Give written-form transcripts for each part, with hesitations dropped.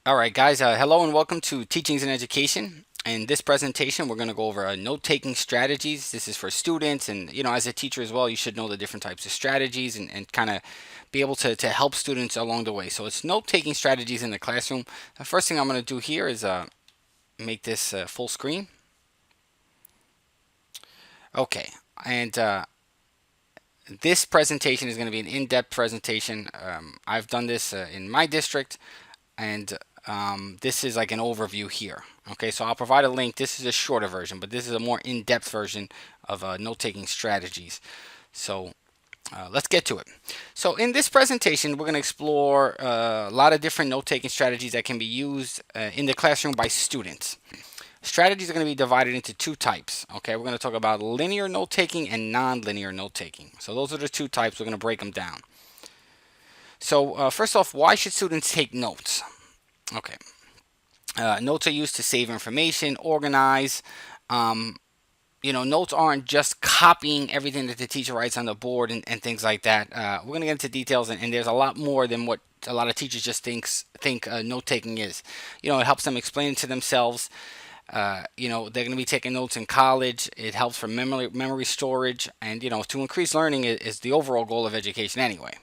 All right, guys. Hello and welcome to Teachings and Education. In this presentation, we're going to go over note-taking strategies. This is for students, and as a teacher as well, you should know the different types of strategies and kind of be able to help students along the way. So it's note-taking strategies in the classroom. The first thing I'm going to do here is make this full screen. Okay, and this presentation is going to be an in-depth presentation. I've done this in my district, and this is like an overview here. Okay, so I'll provide a link. This is a shorter version, but this is a more in-depth version of note-taking strategies. So let's get to it. So in this presentation, we're going to explore a lot of different note-taking strategies that can be used in the classroom by students. Strategies are going to be divided into two types. Okay, we're going to talk about linear note-taking and non-linear note-taking. So those are the two types. We're going to break them down. So first off, why should students take notes? Okay. Notes are used to save information, organize. Notes aren't just copying everything that the teacher writes on the board and things like that. We're going to get into details, and there's a lot more than what a lot of teachers just think note-taking is. It helps them explain it to themselves. They're going to be taking notes in college. It helps for memory storage, and to increase learning is the overall goal of education anyway.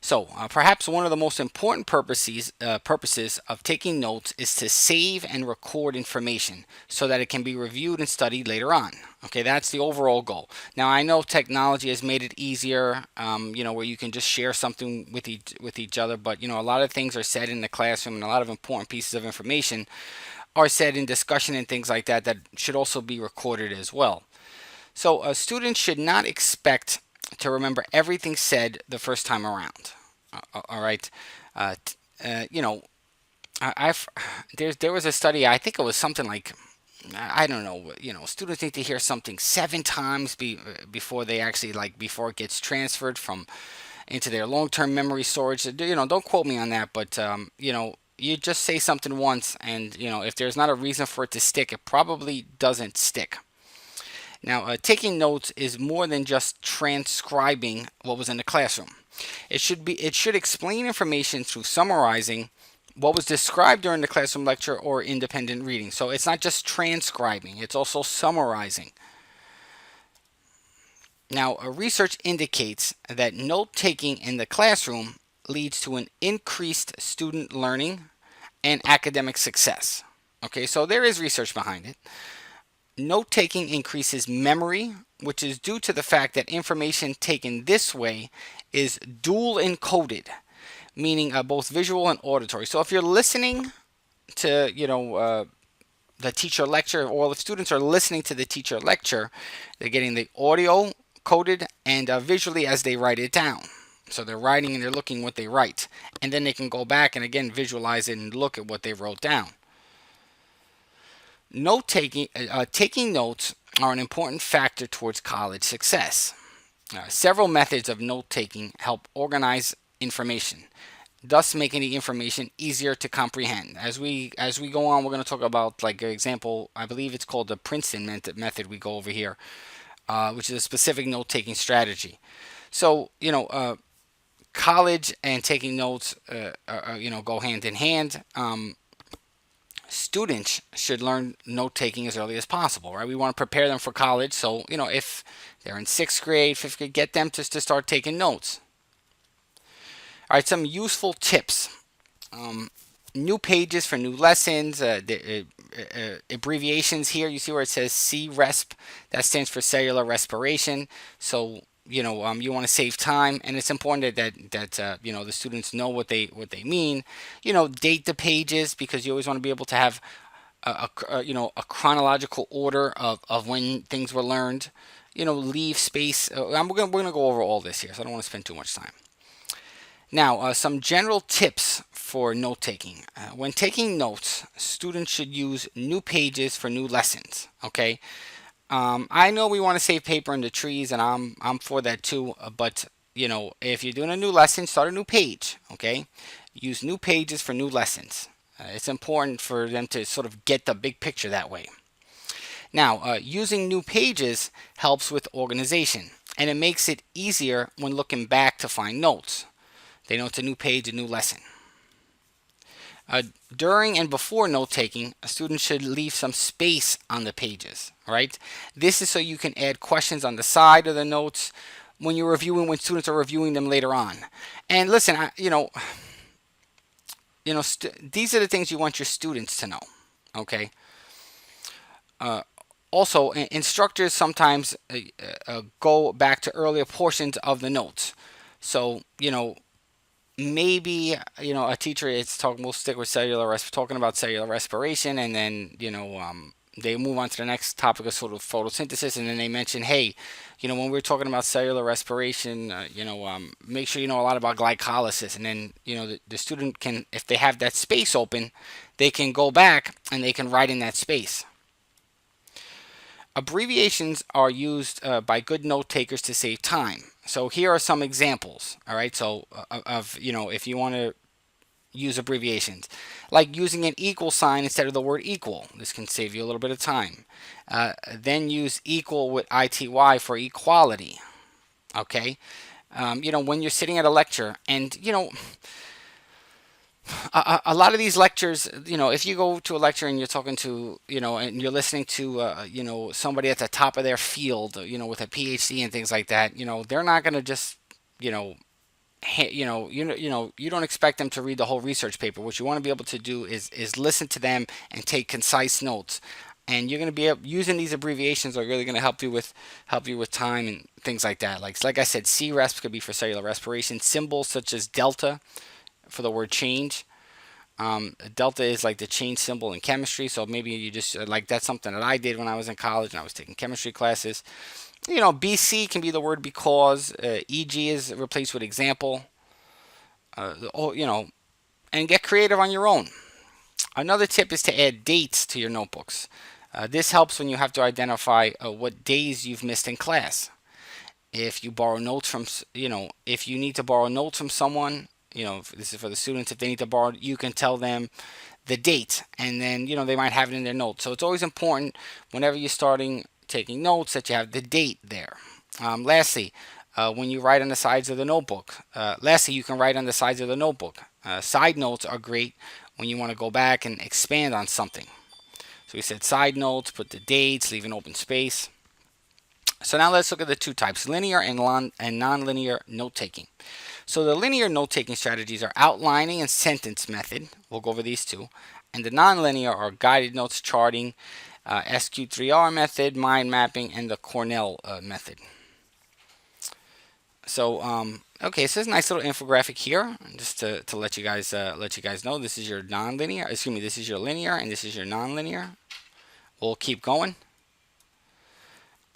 So perhaps one of the most important purposes of taking notes is to save and record information so that it can be reviewed and studied later on. Okay, that's the overall goal. Now I know technology has made it easier, where you can just share something with each other, but a lot of things are said in the classroom, and a lot of important pieces of information are said in discussion and things like that should also be recorded as well. So students should not expect to remember everything said the first time around. All right. Uh, there was a study. I think it was something like, I don't know. Students need to hear something 7 times before they actually before it gets transferred from into their long-term memory storage. Don't quote me on that, but you just say something once, and if there's not a reason for it to stick, it probably doesn't stick. Now, taking notes is more than just transcribing what was in the classroom. It should explain information through summarizing what was described during the classroom lecture or independent reading. So it's not just transcribing, it's also summarizing. Now, research indicates that note-taking in the classroom leads to an increased student learning and academic success. Okay, so there is research behind it. Note-taking increases memory, which is due to the fact that information taken this way is dual encoded, meaning both visual and auditory. So if you're listening to, the teacher lecture, or the students are listening to the teacher lecture, they're getting the audio coded and visually as they write it down. So they're writing and they're looking what they write, and then they can go back and again visualize it and look at what they wrote down. Taking notes are an important factor towards college success. Several methods of note-taking help organize information, thus making the information easier to comprehend. As we go on, we're going to talk about, like, an example. I believe it's called the Princeton method we go over here, which is a specific note-taking strategy. So, college and taking notes, go hand in hand. Students should learn note-taking as early as possible, right? We want to prepare them for college, so if they're in 6th grade, 5th grade, get them to start taking notes. All right, some useful tips. New pages for new lessons. Abbreviations here. You see where it says CRESP. That stands for cellular respiration. So you want to save time, and it's important that the students know what they mean. Date the pages, because you always want to be able to have a chronological order of when things were learned. Leave space. We're gonna go over all this here, so I don't want to spend too much time. Now, some general tips for note taking. When taking notes, students should use new pages for new lessons. Okay. I know we want to save paper in the trees, and I'm for that too. But if you're doing a new lesson, start a new page. Okay, use new pages for new lessons. It's important for them to sort of get the big picture that way. Now, using new pages helps with organization, and it makes it easier when looking back to find notes. They know it's a new page, a new lesson. Uh, During and before note taking, a student should leave some space on the pages, right? This is so you can add questions on the side of the notes when you're reviewing, when students are reviewing them later on. And listen, these are the things you want your students to know, okay? Uh, Also, instructors sometimes go back to earlier portions of the notes. So, maybe a teacher is talking. We'll stick with talking about cellular respiration, and then they move on to the next topic of sort of photosynthesis, and then they mention, hey, when we're talking about cellular respiration, make sure you know a lot about glycolysis, and then the student can, if they have that space open, they can go back and they can write in that space. Abbreviations are used by good note takers to save time. So here are some examples. All right, so of if you want to use abbreviations, like using an equal sign instead of the word equal. This can save you a little bit of time. Then use equal with ity for equality. Okay, when you're sitting at a lecture, and a lot of these lectures, if you go to a lecture and you're talking to, and you're listening to, somebody at the top of their field, with a PhD and things like that, they're not going to just, you don't expect them to read the whole research paper. What you want to be able to do is listen to them and take concise notes. And you're going to be using these abbreviations are really going to help you with time and things like that. Like I said, CRESP could be for cellular respiration. Symbols such as delta for the word change. Delta is like the change symbol in chemistry, so maybe you just that's something that I did when I was in college and I was taking chemistry classes. BC can be the word because. EG is replaced with example. And get creative on your own. Another tip is to add dates to your notebooks. This helps when you have to identify what days you've missed in class. If you borrow notes from, if you need to borrow notes from someone, this is for the students. If they need to borrow, you can tell them the date, and then they might have it in their notes. So it's always important whenever you're starting taking notes that you have the date there. Lastly, when you write on the sides of the notebook, you can write on the sides of the notebook. Side notes are great when you want to go back and expand on something. So we said side notes, put the dates, leave an open space. So now let's look at the two types, linear and non-linear note-taking. So the linear note-taking strategies are outlining and sentence method. We'll go over these two. And the non-linear are guided notes, charting, SO3R method, mind mapping, and the Cornell method. So okay, so there's a nice little infographic here, just to let you guys know. This is your non-linear. Excuse me. This is your linear, and this is your non-linear. We'll keep going,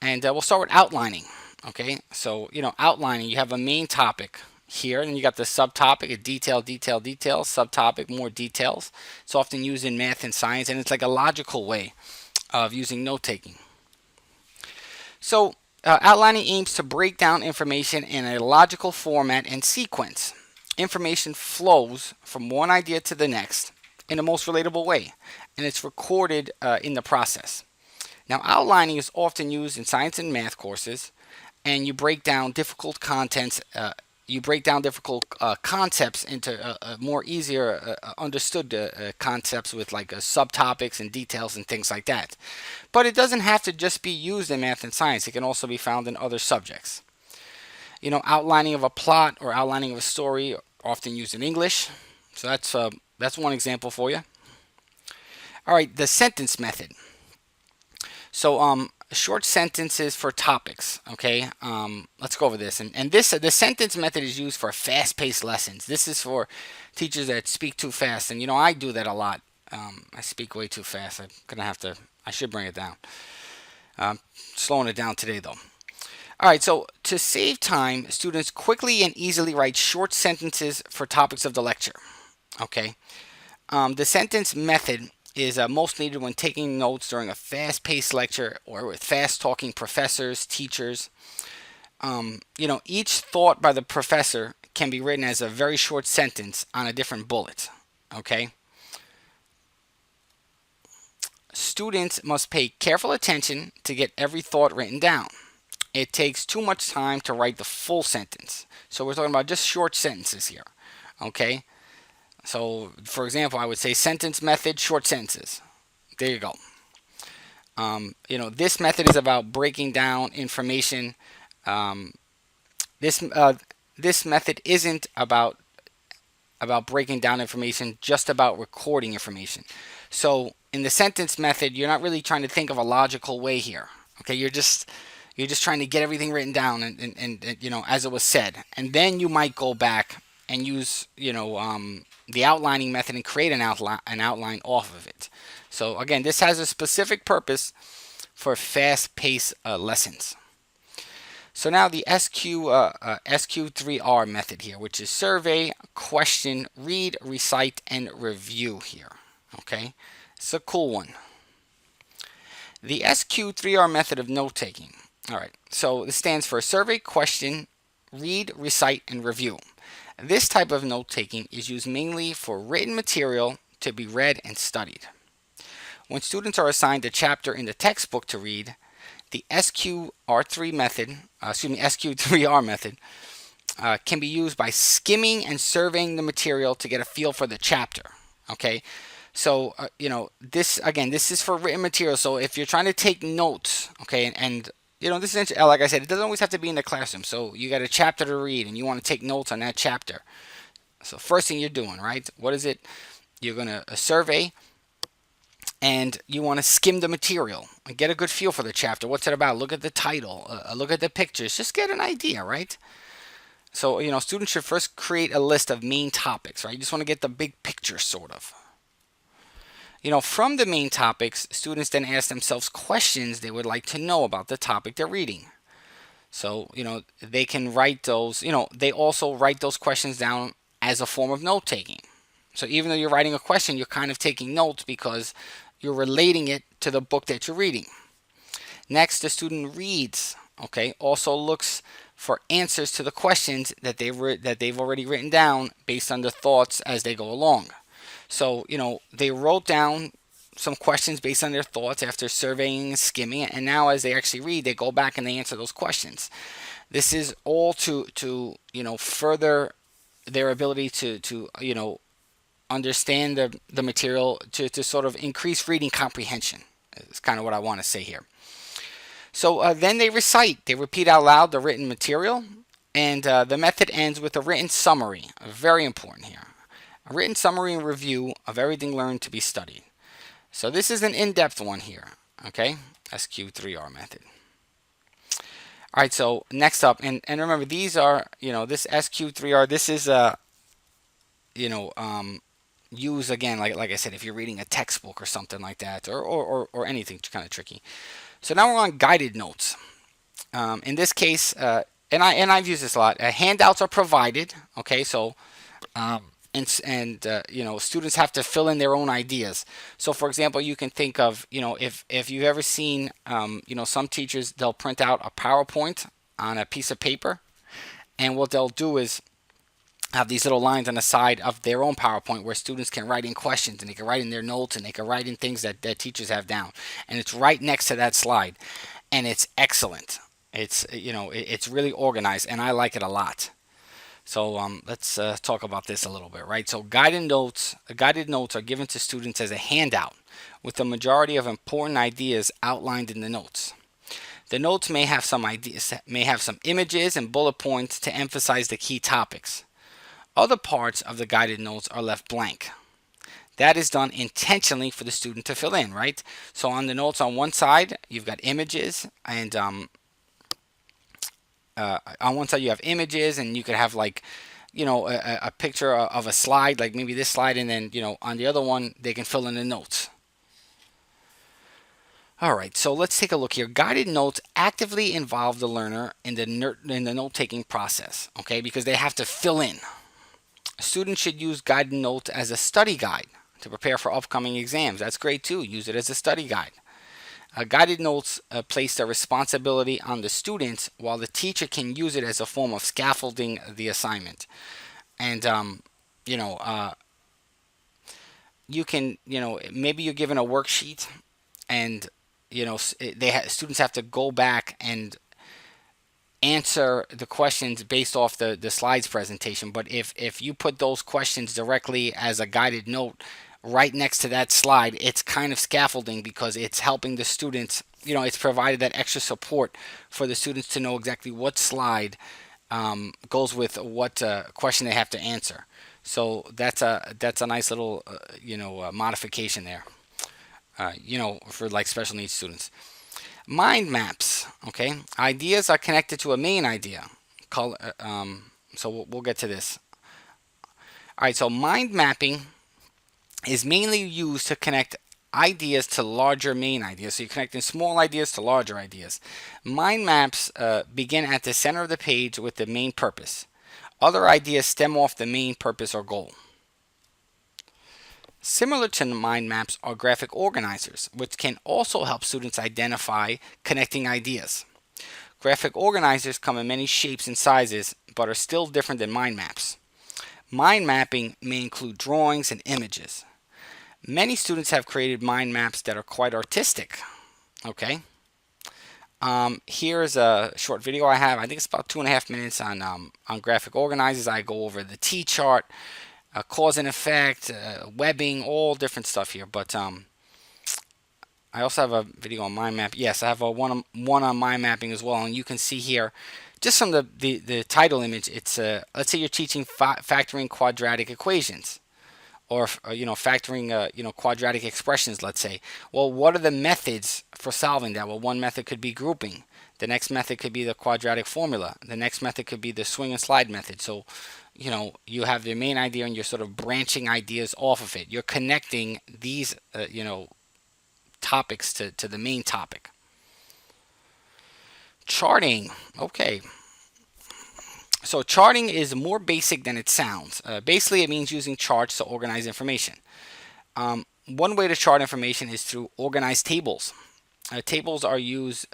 and we'll start with outlining. Okay, so outlining. You have a main topic here, and you got the subtopic, a detail, subtopic, more details. It's often used in math and science, and it's like a logical way of using note-taking. So outlining aims to break down information in a logical format and sequence. Information flows from one idea to the next in the most relatable way, and it's recorded in the process. Now, outlining is often used in science and math courses, and you break down difficult concepts into more easier understood concepts with subtopics and details and things like that. But it doesn't have to just be used in math and science. It can also be found in other subjects. Outlining of a plot or outlining of a story are often used in English. So that's one example for you. All right, the sentence method. So short sentences for topics. Okay, let's go over this. And the sentence method is used for fast-paced lessons. This is for teachers that speak too fast, and I do that a lot. I speak way too fast. I should bring it down. Slowing it down today though. All right, so to save time, students quickly and easily write short sentences for topics of the lecture. Okay, the sentence method is most needed when taking notes during a fast-paced lecture or with fast-talking professors, teachers. Each thought by the professor can be written as a very short sentence on a different bullet. Okay. Students must pay careful attention to get every thought written down. It takes too much time to write the full sentence. So we're talking about just short sentences here. Okay. So, for example, I would say sentence method, short sentences. There you go. This method is about breaking down information. Um, this this method isn't about breaking down information, just about recording information. So in the sentence method, you're not really trying to think of a logical way here. Okay, you're just trying to get everything written down and as it was said, and then you might go back and use the outlining method and create an outline off of it. So again, this has a specific purpose for fast-paced lessons. So now the SQ3R method here, which is survey, question, read, recite, and review here. Okay, it's a cool one. The SQ3R method of note taking. All right, so this stands for survey, question, read, recite, and review. This type of note taking is used mainly for written material to be read and studied. When students are assigned a chapter in the textbook to read, the SQ3R method can be used by skimming and surveying the material to get a feel for the chapter. Okay, so this is for written material. So if you're trying to take notes, okay, and this is like I said, it doesn't always have to be in the classroom. So you got a chapter to read and you want to take notes on that chapter. So first thing you're doing, right? What is it? You're gonna survey, and you want to skim the material and get a good feel for the chapter. What's it about? Look at the title, look at the pictures, just get an idea, right? So, students should first create a list of main topics, right? You just want to get the big picture, sort of. From the main topics, students then ask themselves questions they would like to know about the topic they're reading. So, they can write those, they also write those questions down as a form of note taking. So even though you're writing a question, you're kind of taking notes because you're relating it to the book that you're reading. Next, the student reads, okay, also looks for answers to the questions that they've already written down based on the thoughts as they go along. So, they wrote down some questions based on their thoughts after surveying and skimming it, and now as they actually read, they go back and they answer those questions. This is all to further their ability to understand the material, to sort of increase reading comprehension. It's kind of what I want to say here. So then they recite. They repeat out loud the written material, and the method ends with a written summary. Very important here. A written summary and review of everything learned to be studied. So this is an in-depth one here. Okay, SQ3R method. All right, so next up, and remember, these are, this SQ3R, this is use again, like I said, if you're reading a textbook or something like that, or anything kind of tricky. So now we're on guided notes. In this case, and I've used this a lot. Handouts are provided. Okay, so students have to fill in their own ideas. So for example, you can think of if you've ever seen some teachers, they'll print out a PowerPoint on a piece of paper, and what they'll do is have these little lines on the side of their own PowerPoint where students can write in questions, and they can write in their notes, and they can write in things that teachers have down, and it's right next to that slide, and it's excellent. It's really organized, and I like it a lot. So let's talk about this a little bit, right? So guided notes are given to students as a handout with the majority of important ideas outlined in the notes. The notes may have some images and bullet points to emphasize the key topics. Other parts of the guided notes are left blank. That is done intentionally for the student to fill in, right? So on the notes on one side, you've got images, and on one side you have images, and you could have a picture of a slide, like maybe this slide, and then on the other one they can fill in the notes. All right, so let's take a look here. Guided notes actively involve the learner in the note-taking process, okay, because they have to fill in. Students should use guided notes as a study guide to prepare for upcoming exams. That's great too. Use it as a study guide. Guided notes place the responsibility on the students, while the teacher can use it as a form of scaffolding the assignment. And you can maybe you're given a worksheet, and students have to go back and answer the questions based off the slides presentation. But if you put those questions directly as a guided note right next to that slide, it's kind of scaffolding because it's helping the students, it's provided that extra support for the students to know exactly what slide goes with what question they have to answer. So that's a nice little modification there. For like special needs students. Mind maps. Okay, ideas are connected to a main idea. So we'll get to this. All right. So mind mapping is mainly used to connect ideas to larger main ideas. So you're connecting small ideas to larger ideas. Mind maps begin at the center of the page with the main purpose. Other ideas stem off the main purpose or goal. Similar to mind maps are graphic organizers, which can also help students identify connecting ideas. Graphic organizers come in many shapes and sizes, but are still different than mind maps. Mind mapping may include drawings and images. Many students have created mind maps that are quite artistic. Okay. Here's a short video I have. I think it's about 2.5 minutes on graphic organizers. I go over the T chart, cause and effect, webbing, all different stuff here. But I also have a video on mind map. Yes, I have one on mind mapping as well. And you can see here, just from the title image, it's let's say you're teaching factoring quadratic equations, or factoring quadratic expressions, let's say. Well, what are the methods for solving that? Well, one method could be grouping. The next method could be the quadratic formula. The next method could be the swing and slide method. So, you have the main idea and you're sort of branching ideas off of it. You're connecting these, topics to the main topic. Charting. Okay. So charting is more basic than it sounds. Basically, it means using charts to organize information. One way to chart information is through organized tables. Tables are used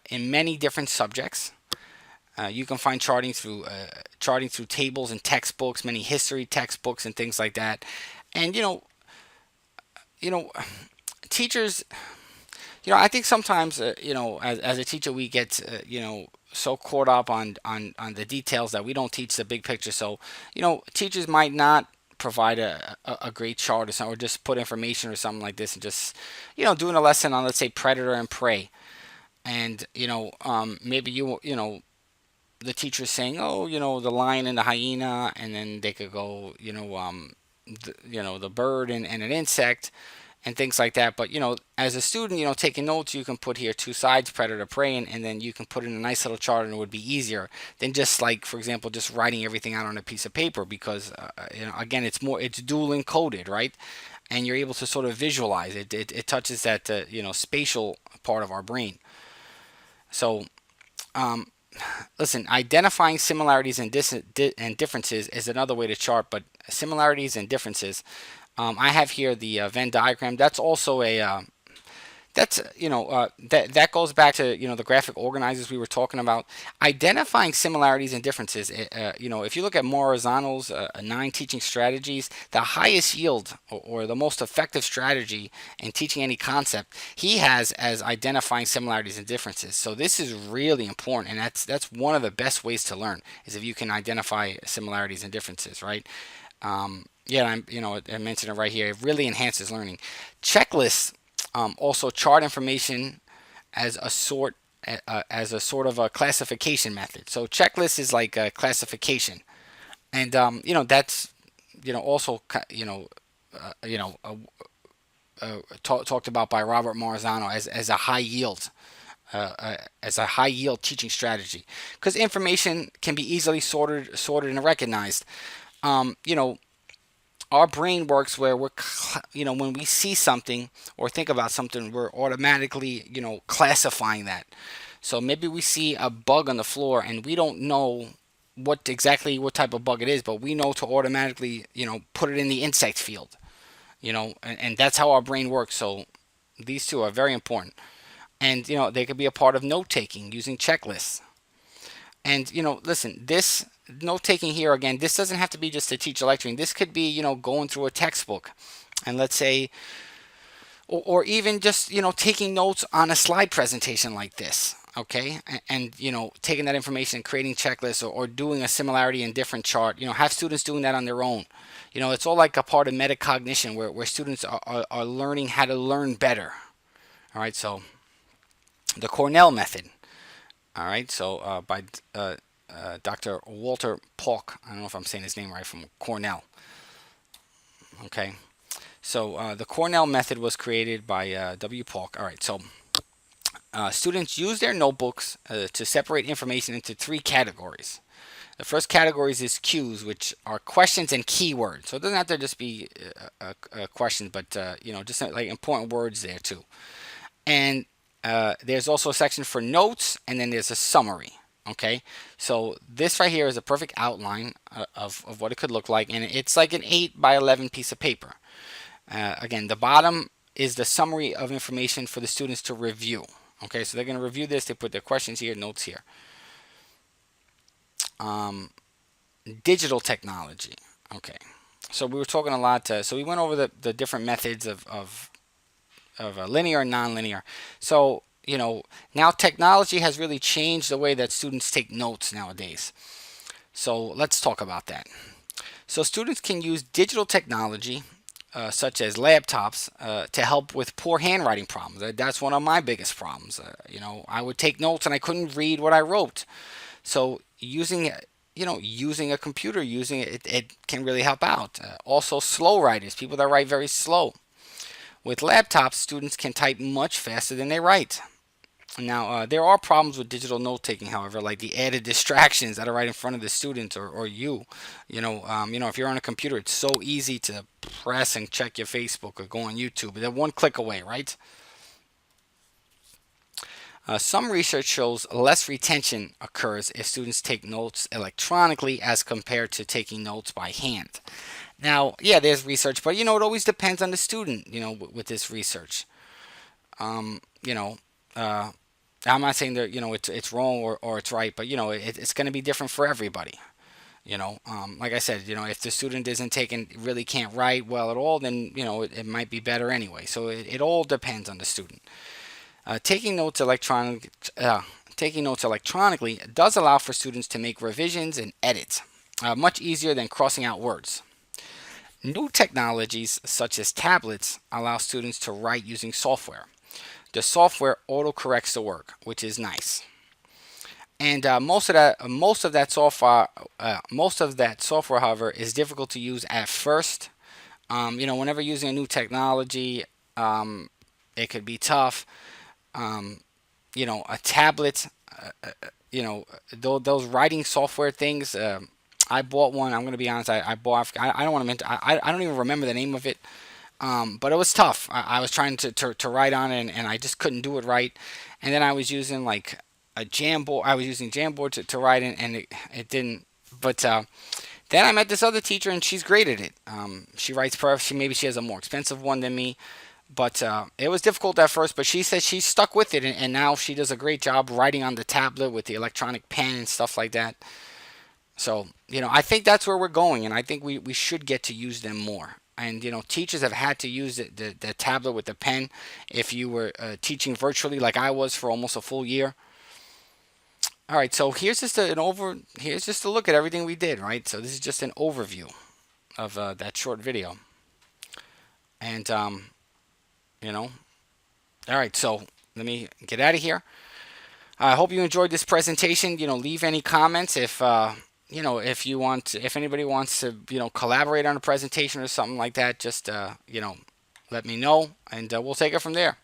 in many different subjects. You can find charting through tables in textbooks, many history textbooks, and things like that. And teachers. I think sometimes, as a teacher, we get, so caught up on the details that we don't teach the big picture. So, teachers might not provide a great chart or something, or just put information or something like this, and just, doing a lesson on, let's say, predator and prey. And, maybe the teacher is saying, oh, the lion and the hyena, and then they could go, the bird and an insect, and things like that. But as a student, taking notes, you can put here two sides, predator, prey, and then you can put in a nice little chart, and it would be easier than just, like, for example, just writing everything out on a piece of paper, because again, it's dual encoded, right? And you're able to sort of visualize it. It touches that spatial part of our brain. So listen, identifying similarities and differences is another way to chart, but similarities and differences, I have here the Venn diagram. That's also that goes back to the graphic organizers we were talking about. Identifying similarities and differences. If you look at Marzano's 9 teaching strategies, the highest yield, or the most effective strategy in teaching any concept, he has as identifying similarities and differences. So this is really important, and that's one of the best ways to learn, is if you can identify similarities and differences, right? I mentioned it right here. It really enhances learning. Checklists also chart information as a sort of a classification method. So checklist is like a classification, and that's also talked about by Robert Marzano as a high yield. As a high yield teaching strategy, because information can be easily sorted and recognized. Our brain works where when we see something or think about something, we're automatically, classifying that. So maybe we see a bug on the floor and we don't know what type of bug it is, but we know to automatically, put it in the insect field, and that's how our brain works. So these two are very important. And, they could be a part of note taking using checklists. And, listen, this note taking here, again, this doesn't have to be just a teacher lecturing. This could be, going through a textbook, and let's say, or even just, taking notes on a slide presentation like this. Okay, and taking that information and creating checklists, or doing a similarity and different chart. Have students doing that on their own. It's all like a part of metacognition, where students are learning how to learn better. All right, so the Cornell method. All right, so by Dr. Walter Polk. I don't know if I'm saying his name right, from Cornell. Okay, so the Cornell method was created by W. Polk. All right, so students use their notebooks to separate information into three categories. The first category is cues, which are questions and keywords. So it doesn't have to just be questions, but just like important words there too. And there's also a section for notes, and then there's a summary. Okay, so this right here is a perfect outline of what it could look like, and it's like an 8 by 11 piece of paper. Again, the bottom is the summary of information for the students to review. Okay, so they're going to review this. They put their questions here, notes here. Digital technology. Okay, so we were talking a lot. So we went over the different methods of linear and nonlinear. So now technology has really changed the way that students take notes nowadays. So let's talk about that. So students can use digital technology, such as laptops, to help with poor handwriting problems. That's one of my biggest problems. I would take notes and I couldn't read what I wrote. So using a computer, using it can really help out. Also, slow writers, people that write very slow. With laptops, students can type much faster than they write. Now, there are problems with digital note taking, however, like the added distractions that are right in front of the student, or you. If you're on a computer, it's so easy to press and check your Facebook or go on YouTube. They're one click away, right? Some research shows less retention occurs if students take notes electronically as compared to taking notes by hand. Now, yeah, there's research, but it always depends on the student. With this research, um, you know, uh, I'm not saying that it's wrong or it's right, but it's going to be different for everybody. Like I said, if the student isn't taking, really can't write well at all, then it might be better anyway. So it all depends on the student. Taking notes electronically does allow for students to make revisions and edits, much easier than crossing out words. New technologies such as tablets allow students to write using software. The software autocorrects the work, which is nice. And most of that software, however, is difficult to use at first. Whenever using a new technology, it could be tough. A tablet, those writing software things. I bought one. I'm going to be honest. I bought. I don't want to mention. I don't even remember the name of it. But it was tough. I was trying to write on it, and I just couldn't do it right. And then I was using like a Jamboard. I was using Jamboard to write in, and it didn't. But then I met this other teacher, and she's great at it. She writes perfect. Maybe she has a more expensive one than me. But it was difficult at first, but she said she's stuck with it, and now she does a great job writing on the tablet with the electronic pen and stuff like that. So, I think that's where we're going, and I think we should get to use them more. And, teachers have had to use the tablet with the pen if you were teaching virtually like I was for almost a full year. All right, so here's just a look at everything we did, right? So this is just an overview of that short video. And, all right, so let me get out of here. I hope you enjoyed this presentation. Leave any comments if anybody wants to, collaborate on a presentation or something like that. Just let me know, and we'll take it from there.